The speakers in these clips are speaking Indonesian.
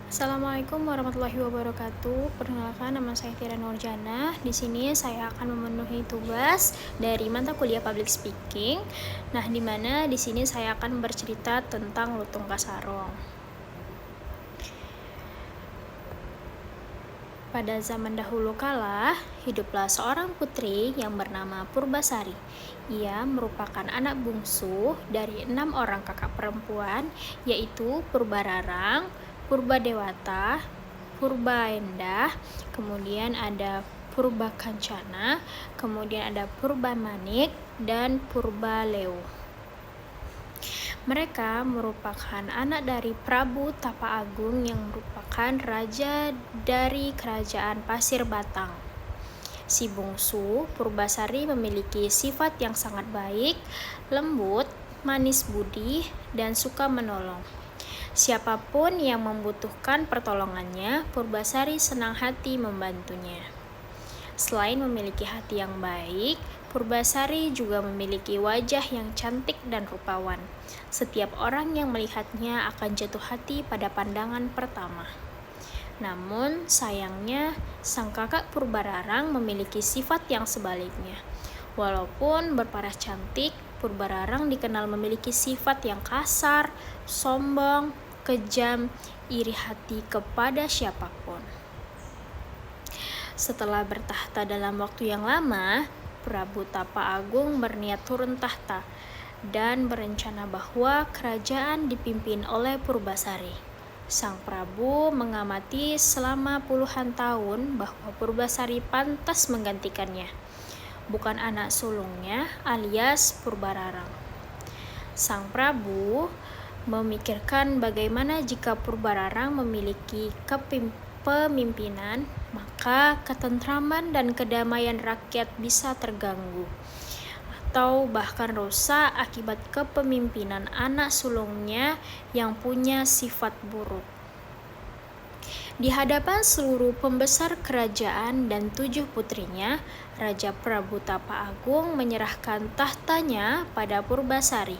Assalamualaikum warahmatullahi wabarakatuh. Perkenalkan, nama saya Tira Nurjana. Di sini saya akan memenuhi tugas dari mata kuliah Public Speaking. Nah, di mana di sini saya akan bercerita tentang Lutung Kasarong. Pada zaman dahulu kala, hiduplah seorang putri yang bernama Purbasari. Ia merupakan anak bungsu dari 6 orang kakak perempuan, yaitu Purbararang, Purbadewata, Purbaendah, kemudian ada Purbakancana, kemudian ada Purbamanik, dan Purbaleo. Mereka merupakan anak dari Prabu Tapa Agung yang merupakan raja dari kerajaan Pasir Batang. Si bungsu, Purbasari, memiliki sifat yang sangat baik, lembut, manis budi, dan suka menolong. Siapapun yang membutuhkan pertolongannya, Purbasari senang hati membantunya. Selain memiliki hati yang baik, Purbasari juga memiliki wajah yang cantik dan rupawan. Setiap orang yang melihatnya akan jatuh hati pada pandangan pertama. Namun, sayangnya, sang kakak Purbararang memiliki sifat yang sebaliknya. Walaupun berparas cantik, Purbararang dikenal memiliki sifat yang kasar, sombong, kejam, iri hati kepada siapapun. Setelah bertahta dalam waktu yang lama, Prabu Tapa Agung berniat turun tahta dan berencana bahwa kerajaan dipimpin oleh Purbasari. Sang Prabu mengamati selama puluhan tahun bahwa Purbasari pantas menggantikannya, bukan anak sulungnya alias Purbararang. Sang Prabu memikirkan bagaimana jika Purbararang memiliki pemimpinan, maka ketentraman dan kedamaian rakyat bisa terganggu atau bahkan rusak akibat kepemimpinan anak sulungnya yang punya sifat buruk. Di hadapan seluruh pembesar kerajaan dan 7 putrinya, Raja Prabu Tapa Agung menyerahkan tahtanya pada Purbasari.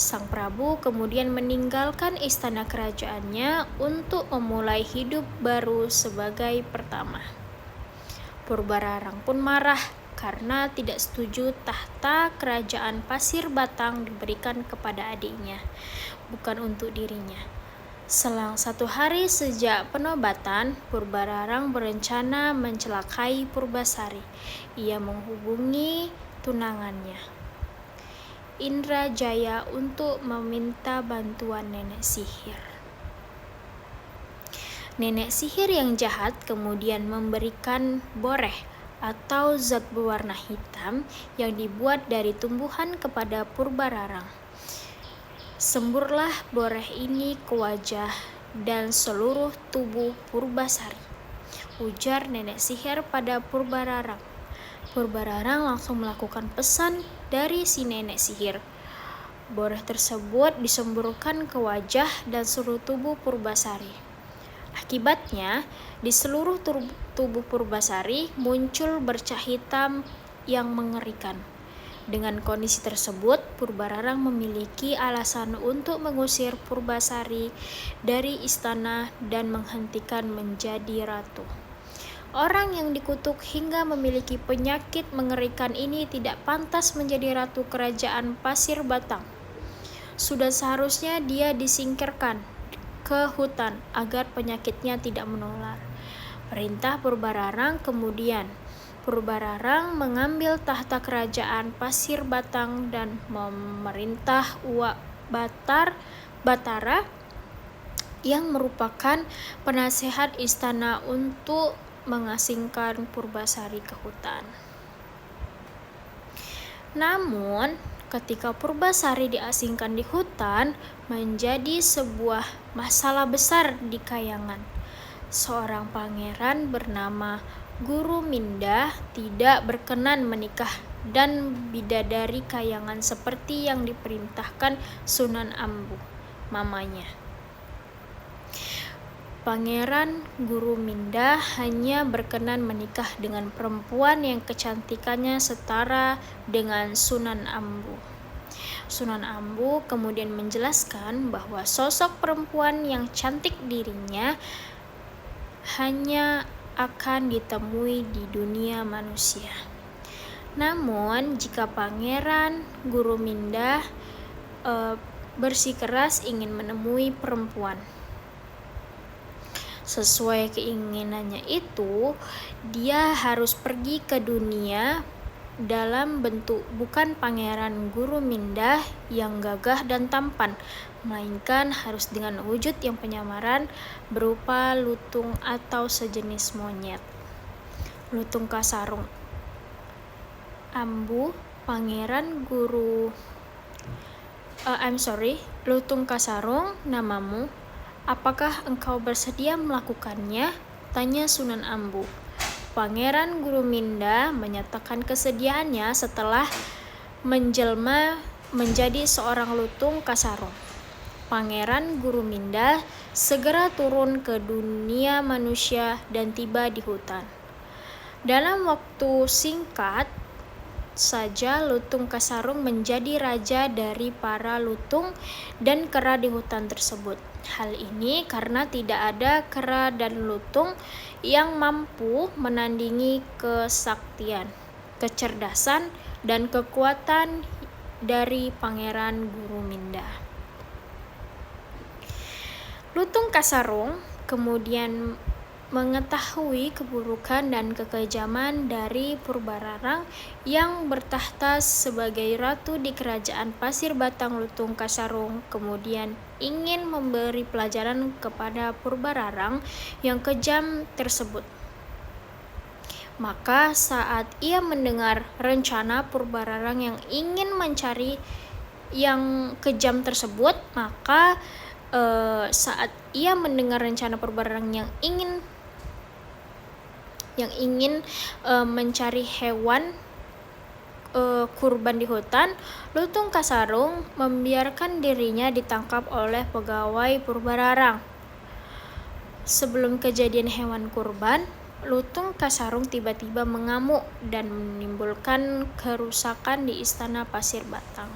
Sang Prabu kemudian meninggalkan istana kerajaannya untuk memulai hidup baru sebagai pertama. Purbararang pun marah karena tidak setuju tahta kerajaan Pasir Batang diberikan kepada adiknya, bukan untuk dirinya. Selang 1 hari sejak penobatan, Purbararang berencana mencelakai Purbasari. Ia menghubungi tunangannya, Indrajaya, untuk meminta bantuan nenek sihir. Nenek sihir yang jahat kemudian memberikan boreh atau zat berwarna hitam yang dibuat dari tumbuhan kepada Purbararang. Semburlah boreh ini ke wajah dan seluruh tubuh Purbasari, ujar nenek sihir pada Purbararang. Purbararang langsung melakukan pesan dari si nenek sihir. Boreh tersebut disemburkan ke wajah dan seluruh tubuh Purbasari. Akibatnya, di seluruh tubuh Purbasari muncul bercak hitam yang mengerikan. Dengan kondisi tersebut, Purbararang memiliki alasan untuk mengusir Purbasari dari istana dan menghentikan menjadi ratu. Orang yang dikutuk hingga memiliki penyakit mengerikan ini tidak pantas menjadi ratu kerajaan Pasir Batang. Sudah seharusnya dia disingkirkan ke hutan agar penyakitnya tidak menular. Perintah Purbararang kemudian. Purbararang mengambil tahta kerajaan Pasir Batang dan memerintah Uak Batara yang merupakan penasehat istana untuk mengasingkan Purbasari ke hutan. Namun, ketika Purbasari diasingkan di hutan, menjadi sebuah masalah besar di Kayangan. Seorang pangeran bernama Guruminda tidak berkenan menikah dan bidadari Kayangan seperti yang diperintahkan Sunan Ambu, mamanya. Pangeran Guruminda hanya berkenan menikah dengan perempuan yang kecantikannya setara dengan Sunan Ambu. Sunan Ambu kemudian menjelaskan bahwa sosok perempuan yang cantik dirinya hanya akan ditemui di dunia manusia. Namun, jika Pangeran Gurumindah bersikeras ingin menemui perempuan sesuai keinginannya itu, dia harus pergi ke dunia dalam bentuk bukan Pangeran Gurumindah yang gagah dan tampan, melainkan harus dengan wujud yang penyamaran berupa lutung atau sejenis monyet. Lutung Kasarung. Ambu, Pangeran Lutung Kasarung, namamu. Apakah engkau bersedia melakukannya? Tanya Sunan Ambu. Pangeran Gurumindah menyatakan kesediaannya setelah menjelma menjadi seorang lutung kasarung. Pangeran Gurumindah segera turun ke dunia manusia dan tiba di hutan. Dalam waktu singkat saja lutung kasarung menjadi raja dari para lutung dan kera di hutan tersebut. Hal ini karena tidak ada kera dan lutung yang mampu menandingi kesaktian, kecerdasan, dan kekuatan dari Pangeran Gurumindah. Lutung Kasarung kemudian mengetahui keburukan dan kekejaman dari Purbararang yang bertahta sebagai ratu di kerajaan Pasir Batang. Lutung Kasarung kemudian ingin memberi pelajaran kepada Purbararang yang kejam tersebut. Maka saat ia mendengar rencana Purbararang yang ingin mencari yang kejam tersebut, maka saat ia mendengar rencana Purbararang yang ingin mencari hewan kurban di hutan, Lutung Kasarung membiarkan dirinya ditangkap oleh pegawai Purbararang. Sebelum kejadian hewan kurban, Lutung Kasarung tiba-tiba mengamuk dan menimbulkan kerusakan di istana Pasir Batang.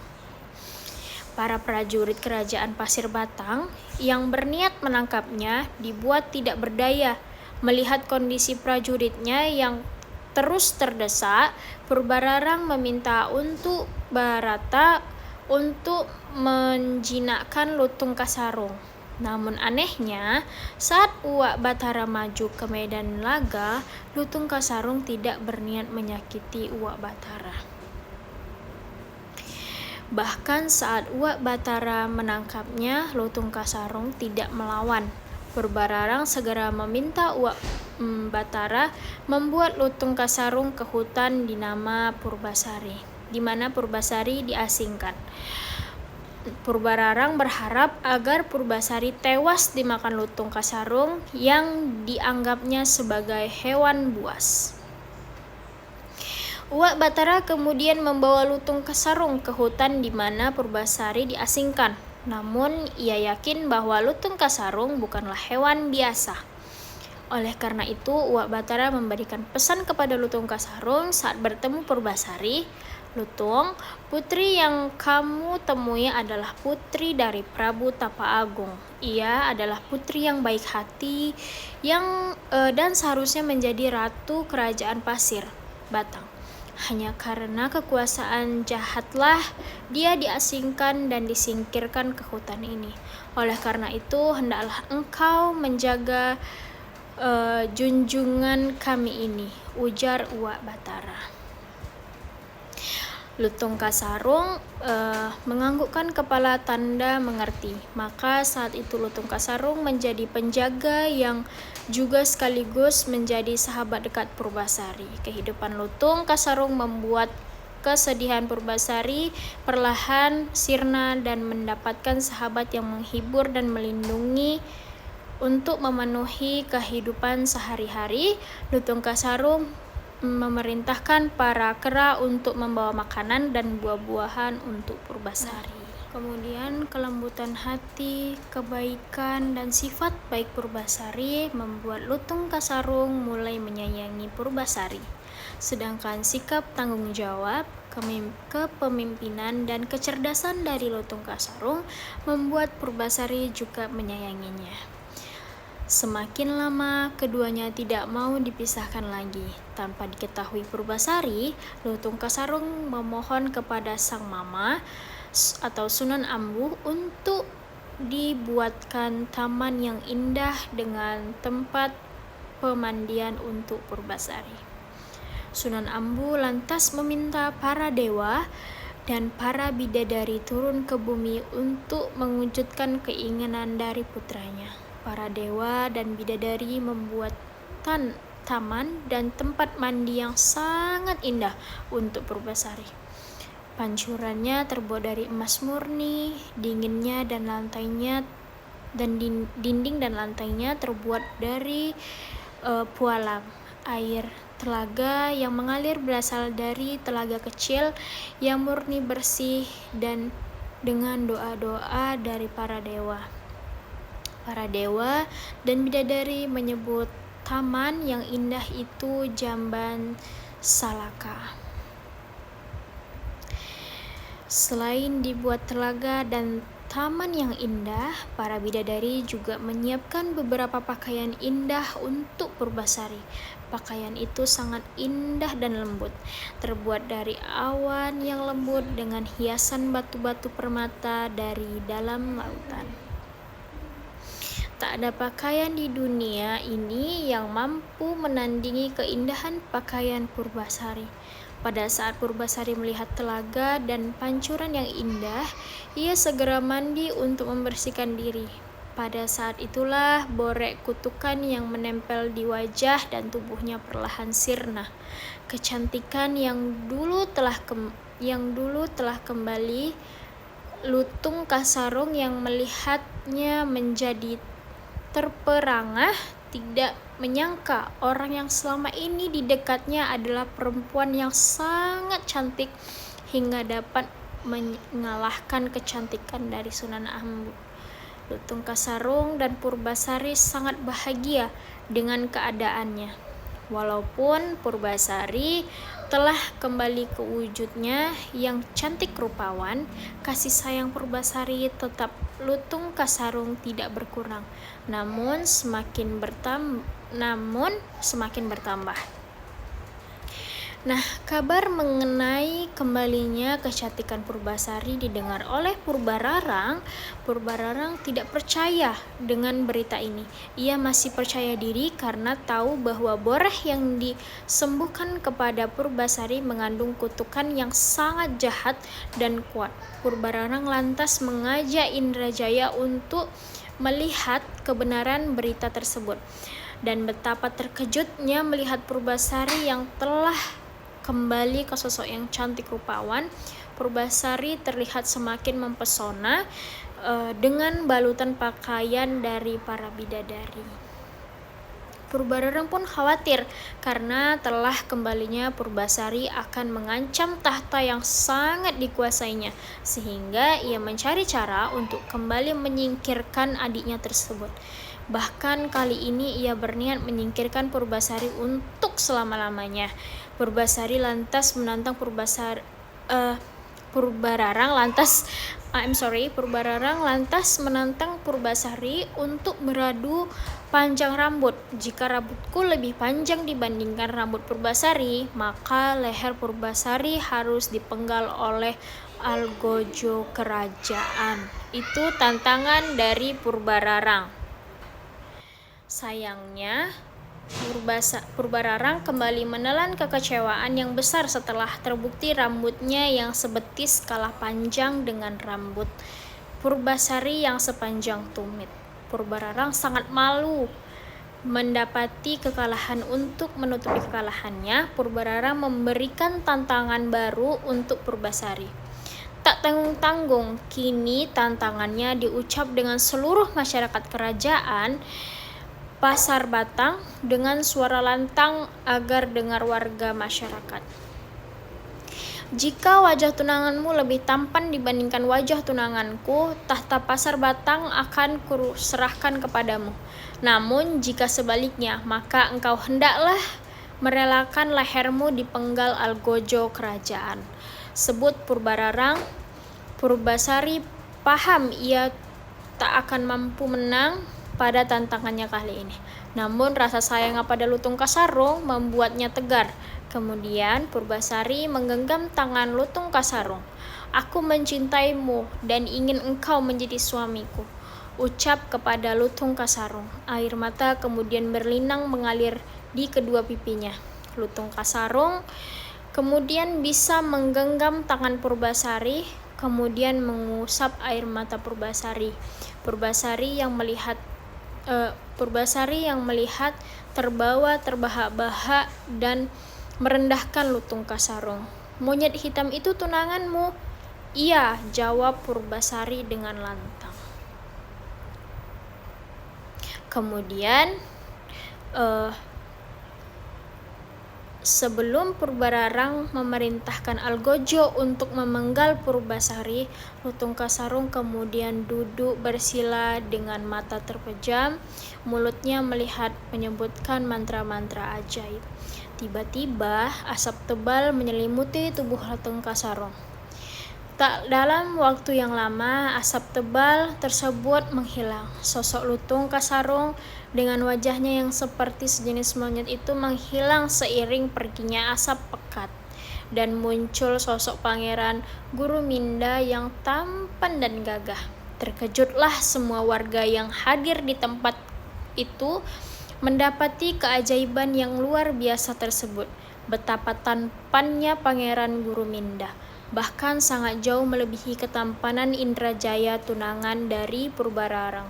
Para prajurit kerajaan Pasir Batang yang berniat menangkapnya dibuat tidak berdaya. Melihat kondisi prajuritnya yang terus terdesak, Purbararang meminta untuk Barata untuk menjinakkan Lutung Kasarung. Namun anehnya, saat Uwak Batara maju ke medan laga, Lutung Kasarung tidak berniat menyakiti Uwak Batara. Bahkan saat Uwak Batara menangkapnya, Lutung Kasarung tidak melawan. Purbararang segera meminta Uwak Batara membuat Lutung Kasarung ke hutan di mana Purbasari diasingkan. Purbararang berharap agar Purbasari tewas dimakan Lutung Kasarung yang dianggapnya sebagai hewan buas. Uwak Batara kemudian membawa Lutung Kasarung ke hutan di mana Purbasari diasingkan. Namun, ia yakin bahwa Lutung Kasarung bukanlah hewan biasa. Oleh karena itu, Uwak Batara memberikan pesan kepada Lutung Kasarung saat bertemu Purbasari, "Lutung, putri yang kamu temui adalah putri dari Prabu Tapa Agung. Ia adalah putri yang baik hati dan seharusnya menjadi ratu kerajaan Pasir Batang. Hanya karena kekuasaan jahatlah dia diasingkan dan disingkirkan ke hutan ini. Oleh karena itu, hendaklah engkau menjaga junjungan kami ini," ujar Uwak Batara. Lutung Kasarung menganggukkan kepala tanda mengerti. Maka saat itu Lutung Kasarung menjadi penjaga yang juga sekaligus menjadi sahabat dekat Purbasari. Kehidupan Lutung Kasarung membuat kesedihan Purbasari perlahan sirna dan mendapatkan sahabat yang menghibur dan melindungi untuk memenuhi kehidupan sehari-hari. Lutung Kasarung memerintahkan para kera untuk membawa makanan dan buah-buahan untuk Purbasari. Kemudian kelembutan hati, kebaikan, dan sifat baik Purbasari membuat Lutung Kasarung mulai menyayangi Purbasari. Sedangkan sikap tanggung jawab, kepemimpinan, dan kecerdasan dari Lutung Kasarung membuat Purbasari juga menyayanginya. Semakin lama, keduanya tidak mau dipisahkan lagi. Tanpa diketahui Purbasari, Lutung Kasarung memohon kepada sang mama atau Sunan Ambu untuk dibuatkan taman yang indah dengan tempat pemandian untuk Purbasari. Sunan Ambu lantas meminta para dewa dan para bidadari turun ke bumi untuk mewujudkan keinginan dari putranya. Para dewa dan bidadari membuat taman dan tempat mandi yang sangat indah untuk Purbasari. Pancurannya terbuat dari emas murni, dinginnya dan lantainya dan dinding dan lantainya terbuat dari pualam. Air telaga yang mengalir berasal dari telaga kecil yang murni bersih dan dengan doa-doa dari para dewa. Para dewa dan bidadari menyebut taman yang indah itu Jamban Salaka. Selain dibuat telaga dan taman yang indah, para bidadari juga menyiapkan beberapa pakaian indah untuk Purbasari. Pakaian itu sangat indah dan lembut, terbuat dari awan yang lembut dengan hiasan batu-batu permata dari dalam lautan. Tak ada pakaian di dunia ini yang mampu menandingi keindahan pakaian Purbasari. Pada saat Purbasari melihat telaga dan pancuran yang indah, ia segera mandi untuk membersihkan diri. Pada saat itulah borek kutukan yang menempel di wajah dan tubuhnya perlahan sirna. Kecantikan yang dulu telah kembali. Lutung Kasarung yang melihatnya menjadi terperangah, tidak menyangka orang yang selama ini di dekatnya adalah perempuan yang sangat cantik hingga dapat mengalahkan kecantikan dari Sunan Ambu. Lutung Kasarung dan Purbasari sangat bahagia dengan keadaannya. Walaupun Purbasari telah kembali ke wujudnya yang cantik rupawan, kasih sayang Purbasari tetap Lutung Kasarung tidak berkurang, namun semakin bertambah. Nah, kabar mengenai kembalinya kecantikan Purbasari didengar oleh Purbararang. Purbararang tidak percaya dengan berita ini. Ia masih percaya diri karena tahu bahwa boreh yang disembuhkan kepada Purbasari mengandung kutukan yang sangat jahat dan kuat. Purbararang lantas mengajak Indrajaya untuk melihat kebenaran berita tersebut. Dan betapa terkejutnya melihat Purbasari yang telah kembali ke sosok yang cantik rupawan. Purbasari terlihat semakin mempesona dengan balutan pakaian dari para bidadari. Purbararang pun khawatir karena telah kembalinya Purbasari akan mengancam tahta yang sangat dikuasainya, sehingga ia mencari cara untuk kembali menyingkirkan adiknya tersebut. Bahkan kali ini ia berniat menyingkirkan Purbasari untuk selama-lamanya. Purbararang lantas menantang Purbasari untuk beradu panjang rambut. Jika rambutku lebih panjang dibandingkan rambut Purbasari, maka leher Purbasari harus dipenggal oleh algojo kerajaan. Itu tantangan dari Purbararang. Sayangnya, Purbararang kembali menelan kekecewaan yang besar setelah terbukti rambutnya yang sebetis kalah panjang dengan rambut Purbasari yang sepanjang tumit. Purbararang sangat malu mendapati kekalahan. Untuk menutupi kekalahannya, Purbararang memberikan tantangan baru untuk Purbasari. Tak tanggung-tanggung, kini tantangannya diucap dengan seluruh masyarakat kerajaan Pasar Batang dengan suara lantang agar dengar warga masyarakat. Jika wajah tunanganmu lebih tampan dibandingkan wajah tunanganku, tahta pasar batang akan kuserahkan kepadamu. Namun jika sebaliknya, maka engkau hendaklah merelakan lehermu dipenggal algojo kerajaan. Sebut Purbararang. Purbasari paham ia tak akan mampu menang pada tantangannya kali ini. Namun rasa sayang pada Lutung Kasarung membuatnya tegar. Kemudian Purbasari menggenggam tangan Lutung Kasarung. "Aku mencintaimu dan ingin engkau menjadi suamiku," ucap kepada Lutung Kasarung. Air mata kemudian berlinang mengalir di kedua pipinya. Lutung Kasarung kemudian bisa menggenggam tangan Purbasari, kemudian mengusap air mata Purbasari. Purbasari yang melihat terbawa terbahak-bahak dan merendahkan Lutung Kasarung. "Monyet hitam itu tunanganmu?" "Iya," jawab Purbasari dengan lantang. Kemudian sebelum Purbararang memerintahkan Algojo untuk memenggal Purbasari, Lutung Kasarung kemudian duduk bersila dengan mata terpejam, mulutnya menyebutkan mantra-mantra ajaib. Tiba-tiba asap tebal menyelimuti tubuh Lutung Kasarung. Tak dalam waktu yang lama, asap tebal tersebut menghilang. Sosok Lutung Kasarung dengan wajahnya yang seperti sejenis monyet itu menghilang seiring perginya asap pekat. Dan muncul sosok Pangeran Guruminda yang tampan dan gagah. Terkejutlah semua warga yang hadir di tempat itu mendapati keajaiban yang luar biasa tersebut. Betapa tampannya Pangeran Guruminda, bahkan sangat jauh melebihi ketampanan Indrajaya tunangan dari Purbararang.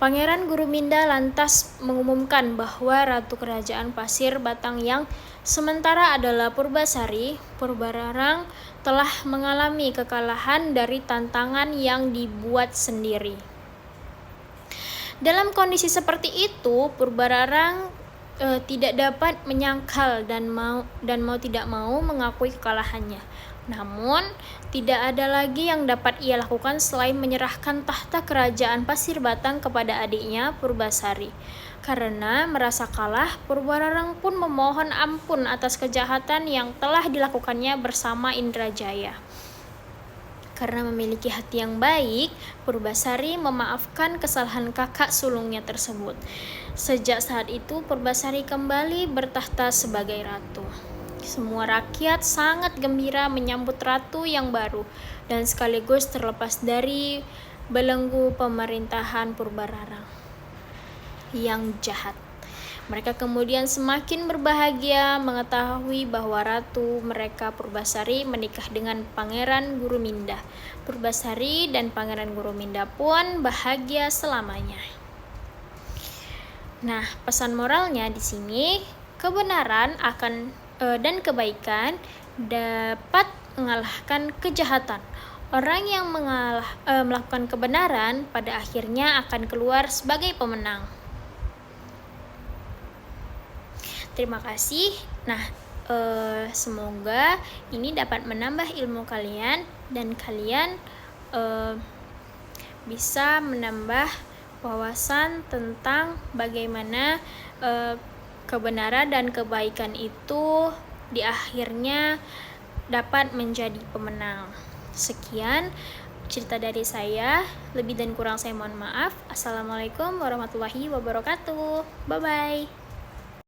Pangeran Guruminda lantas mengumumkan bahwa Ratu Kerajaan Pasir Batang yang sementara adalah Purbasari, Purbararang, telah mengalami kekalahan dari tantangan yang dibuat sendiri. Dalam kondisi seperti itu, Purbararang tidak dapat menyangkal dan mau tidak mau mengakui kekalahannya. Namun, tidak ada lagi yang dapat ia lakukan selain menyerahkan tahta kerajaan Pasir Batang kepada adiknya Purbasari. Karena merasa kalah, Purbararang pun memohon ampun atas kejahatan yang telah dilakukannya bersama Indrajaya. Karena memiliki hati yang baik, Purbasari memaafkan kesalahan kakak sulungnya tersebut. Sejak saat itu, Purbasari kembali bertahta sebagai ratu. Semua rakyat sangat gembira menyambut ratu yang baru dan sekaligus terlepas dari belenggu pemerintahan Purbararang yang jahat. Mereka kemudian semakin berbahagia mengetahui bahwa ratu mereka Purbasari menikah dengan Pangeran Guruminda. Purbasari dan Pangeran Guruminda pun bahagia selamanya. Nah, pesan moralnya di sini, kebenaran dan kebaikan dapat mengalahkan kejahatan. Orang yang melakukan kebenaran pada akhirnya akan keluar sebagai pemenang. Terima kasih. Nah, semoga ini dapat menambah ilmu kalian dan kalian bisa menambah wawasan tentang bagaimana kebenaran dan kebaikan itu di akhirnya dapat menjadi pemenang. Sekian cerita dari saya. Lebih dan kurang saya mohon maaf. Assalamualaikum warahmatullahi wabarakatuh. Bye-bye.